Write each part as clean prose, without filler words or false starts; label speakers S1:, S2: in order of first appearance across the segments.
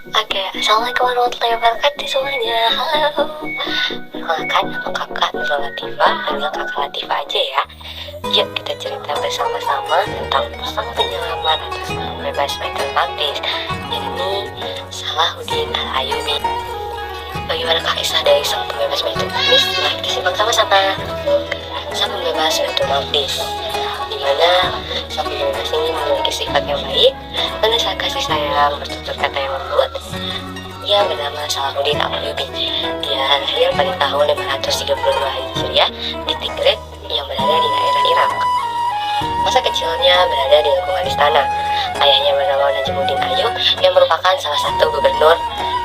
S1: Oke, assalamualaikum warahmatullahi wabarakatuh semuanya. Halo. Perkenalkan, nama kakak Nurul Latifah. Panggil kakak Latifah aja ya. Yuk kita cerita bersama-sama tentang sang penyelamat atas pembebas Baitul Maqdis, yakni Salahuddin Al-Ayyubi. Bagaimanakah kisah dari sang pembebas Baitul Maqdis? Mari kita simak sama-sama. Sang pembebas Baitul Maqdis, di mana sang pembebas ini memiliki sifat yang baik, penuh kasih sayang, bertutur kata yang lembut. Ia bernama Salahuddin Al-Ayyubi. Dia lahir pada tahun 532 Hijriah di Tikrit yang berada di daerah Irak. Masa kecilnya berada di lingkungan istana. Ayahnya bernama Najmuddin Ayyub yang merupakan salah satu gubernur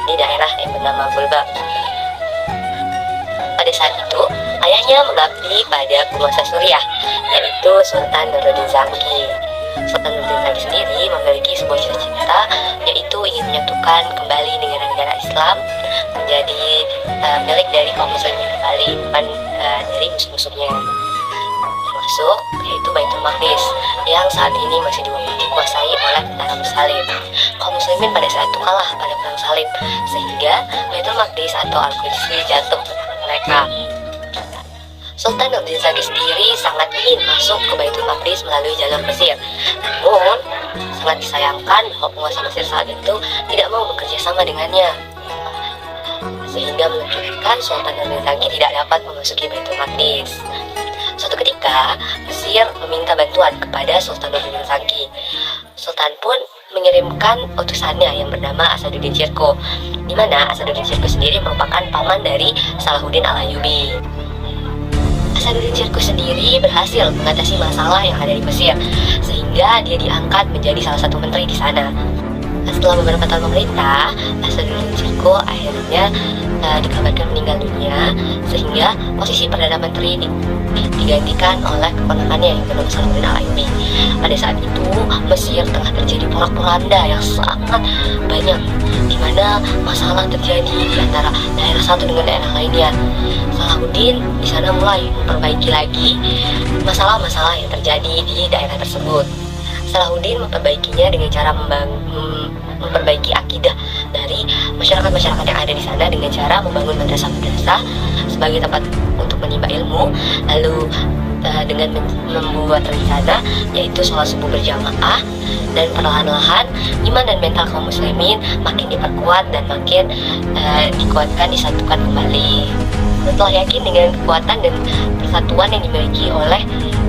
S1: di daerah yang bernama Bulba. Pada saat itu, ayahnya mengabdi pada penguasa Suriah, yaitu Sultan Nuruddin Zaki. Sultan Nuruddin Zaki sendiri memiliki sebuah cita-cita, yaitu ingin menyatukan kembali negara-negara Islam menjadi milik dari kaum muslimin kembali, bukan dari musuh-musuhnya, termasuk yaitu Baitul Maqdis yang saat ini masih dikuasai oleh tentara bersalib. Kaum muslimin pada saat itu kalah pada perang salib, sehingga Baitul Maqdis atau Al-Quds jatuh ke tangan mereka. Sultan Nuruddin Zaki sendiri sangat ingin masuk ke Baitul Maqdis melalui jalur Mesir. Namun, sangat disayangkan bahwa penguasa Mesir saat itu tidak mau bekerja sama dengannya, sehingga mengakibatkan Sultan Nuruddin Zaki tidak dapat memasuki Baitul Maqdis. Suatu ketika, Mesir meminta bantuan kepada Sultan Nuruddin Zaki. Sultan pun mengirimkan utusannya yang bernama Asaduddin Shirkuh, di mana Asaduddin Shirkuh sendiri merupakan paman dari Salahuddin Al-Ayyubi. Asaduddin Shirkuh sendiri berhasil mengatasi masalah yang ada di Mesir, sehingga dia diangkat menjadi salah satu menteri di sana. Setelah beberapa tahun memerintah, Asaduddin Shirkuh akhirnya dikabarkan meninggal dunia, sehingga posisi Perdana Menteri digantikan oleh keponakannya yang bernama Salahuddin Al-Ayyubi. Pada saat itu, Mesir tengah terjadi porak-poranda yang sangat banyak, di mana masalah terjadi di antara daerah satu dengan daerah lainnya. Salahuddin di sana mulai memperbaiki lagi masalah-masalah yang terjadi di daerah tersebut. Salahuddin memperbaikinya dengan cara memperbaiki akidah dari masyarakat-masyarakat yang ada di sana dengan cara membangun madrasah-madrasah sebagai tempat untuk menimba ilmu, lalu dengan membuat rencana yaitu sholat subuh berjamaah, dan perlahan-lahan iman dan mental kaum muslimin makin diperkuat dan makin dikuatkan, disatukan kembali. Setelah yakin dengan kekuatan dan persatuan yang dimiliki oleh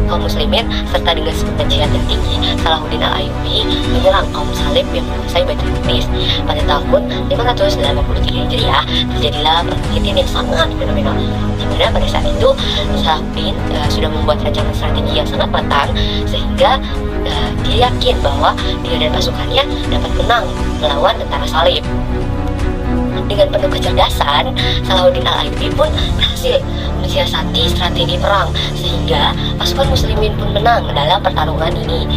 S1: kaum muslimin serta dengan semangat jihad yang tinggi, Salahuddin Al-Ayyubi menyerang kaum salib yang menguasai Baitul Maqdis. Pada tahun 583 Hijriah terjadilah perang yang sangat fenomenal, di mana pada saat itu Salahuddin sudah membuat rancangan strategi yang sangat matang, sehingga dia yakin bahwa dia dan pasukannya dapat menang melawan tentara salib. Dengan penuh kecerdasan, Salahuddin Al-Ayyubi pun berhasil mensiasati strategi perang, sehingga pasukan muslimin pun menang dalam pertarungan ini.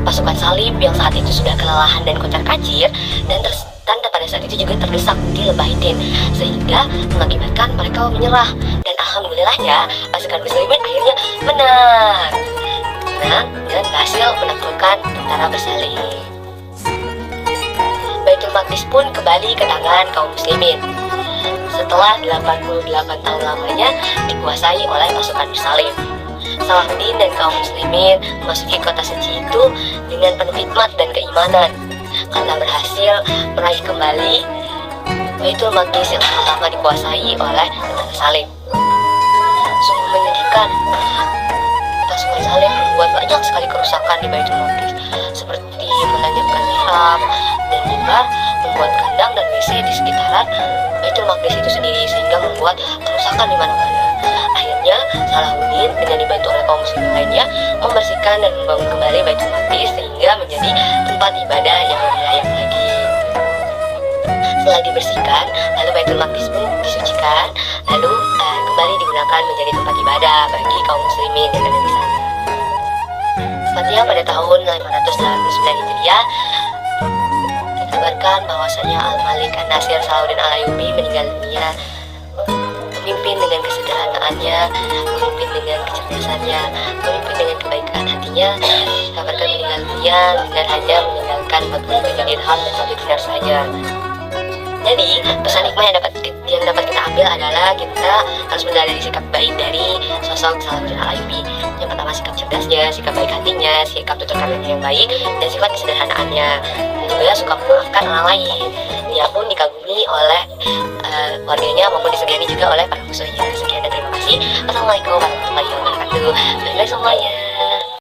S1: Pasukan salib yang saat itu sudah kelelahan dan kocar-kacir dan tanda pada saat itu juga terdesak di lembah Hidin, sehingga mengakibatkan mereka menyerah, dan alhamdulillahnya pasukan muslimin akhirnya menang dan berhasil menaklukkan tentara bersalib. Baitul Maqdis pun kembali ke tangan kaum muslimin setelah 88 tahun lamanya dikuasai oleh pasukan bersalib. Salahuddin dan kaum muslimin memasuki kota suci itu dengan penuh hikmat dan keimanan, karena berhasil meraih kembali Baitul Maqdis yang telah lama dikuasai oleh tentara salib. Sungguh menyedihkan, pasukan salib membuat banyak sekali kerusakan di Baitul Maqdis, seperti melenyapkan mihrab dan juga membuat kandang dan WC di sekitaran Baitul Maqdis itu sendiri, sehingga membuat kerusakan di mana-mana. Akhirnya Salahuddin dengan dibantu oleh kaum muslimin lainnya membersihkan dan membangun kembali Baitul Maqdis sehingga menjadi tempat ibadah yang lebih layak lagi. Setelah dibersihkan, lalu Baitul Maqdis pun disucikan, lalu kembali digunakan menjadi tempat ibadah bagi kaum muslimin yang ada di sana. Tepatnya pada tahun 589 Hijriah, dikabarkan bahwasanya Al-Malik An-Nasir Salahuddin Al-Ayyubi meninggal dunia. Memimpin dengan kesederhanaannya, memimpin dengan kecerdasannya, memimpin dengan kebaikan hatinya, dikabarkan meninggal dunia dengan hanya meninggalkan 47 dirham dan 1 dinar saja. Jadi pesan hikmah yang dapat kita ambil adalah kita harus meneladani sikap baik dari sosok Salahuddin Al-Ayyubi. Yang pertama, sikap cerdasnya, sikap baik hatinya, sikap tutur katanya yang baik, dan sifat kesederhanaannya. Dan juga suka memaafkan orang lain. Dia pun dikagumi oleh warganya maupun disegani juga oleh para musuhnya. Sekian dan terima kasih. Wassalamualaikum warahmatullahi wabarakatuh. Bye bye semuanya.